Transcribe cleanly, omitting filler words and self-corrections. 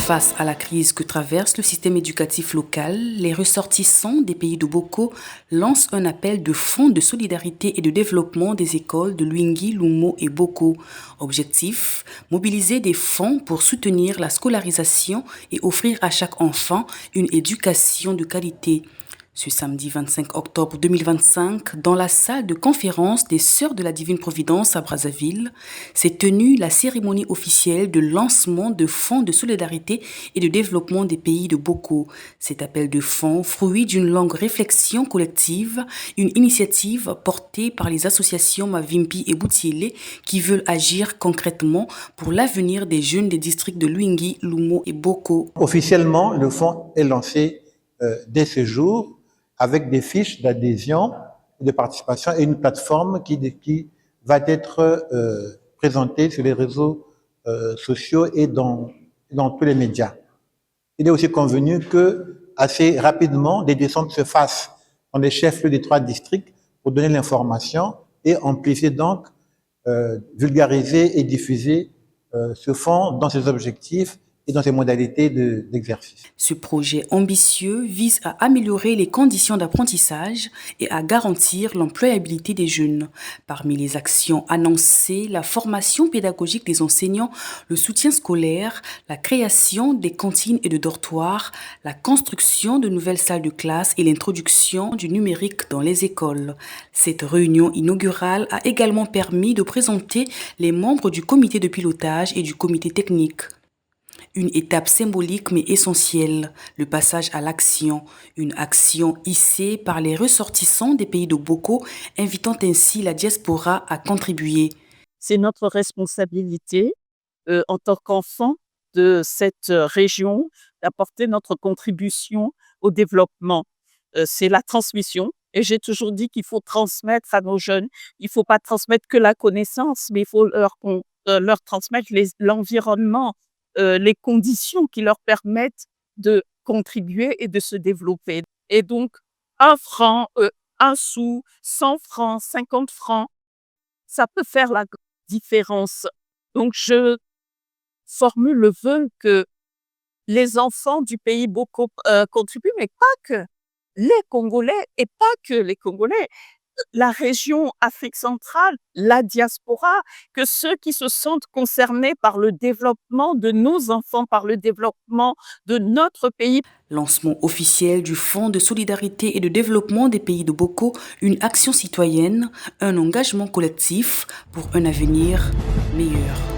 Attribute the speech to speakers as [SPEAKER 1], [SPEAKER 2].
[SPEAKER 1] Face à la crise que traverse le système éducatif local, les ressortissants des pays de Boko lancent un appel de fonds de solidarité et de développement des écoles de Luingui, Lumo et Boko. Objectif, mobiliser des fonds pour soutenir la scolarisation et offrir à chaque enfant une éducation de qualité. Ce samedi 25 octobre 2025, dans la salle de conférence des Sœurs de la Divine Providence à Brazzaville, s'est tenue la cérémonie officielle de lancement de fonds de solidarité et de développement des pays de Boko. Cet appel de fonds, fruit d'une longue réflexion collective, une initiative portée par les associations Mavimpi et Boutiele qui veulent agir concrètement pour l'avenir des jeunes des districts de Luingui, Lumo et Boko.
[SPEAKER 2] Officiellement, le fonds est lancé dès ce jour, avec des fiches d'adhésion et de participation et une plateforme qui va être présentée sur les réseaux sociaux et dans tous les médias. Il est aussi convenu que assez rapidement, des descentes se fassent dans les chefs-lieux des 3 districts pour donner l'information et amplifier donc, vulgariser et diffuser ce fonds dans ses objectifs et dans ses modalités d'exercice.
[SPEAKER 1] Ce projet ambitieux vise à améliorer les conditions d'apprentissage et à garantir l'employabilité des jeunes. Parmi les actions annoncées, la formation pédagogique des enseignants, le soutien scolaire, la création des cantines et de dortoirs, la construction de nouvelles salles de classe et l'introduction du numérique dans les écoles. Cette réunion inaugurale a également permis de présenter les membres du comité de pilotage et du comité technique. Une étape symbolique mais essentielle, le passage à l'action, une action hissée par les ressortissants des pays de Boko, invitant ainsi la diaspora à contribuer.
[SPEAKER 3] C'est notre responsabilité en tant qu'enfants de cette région d'apporter notre contribution au développement. C'est la transmission. Et j'ai toujours dit qu'il faut transmettre à nos jeunes. Il ne faut pas transmettre que la connaissance, mais il faut leur transmettre l'environnement, les conditions qui leur permettent de contribuer et de se développer. Et donc, 1 franc, 1 sou, 100 francs, 50 francs, ça peut faire la différence. Donc, je formule le vœu que les enfants du pays Boko contribuent, mais pas que les Congolais et pas que les Congolais. La région Afrique centrale, la diaspora, que ceux qui se sentent concernés par le développement de nos enfants, par le développement de notre pays.
[SPEAKER 1] Lancement officiel du Fonds de solidarité et de développement des pays de Boko, une action citoyenne, un engagement collectif pour un avenir meilleur.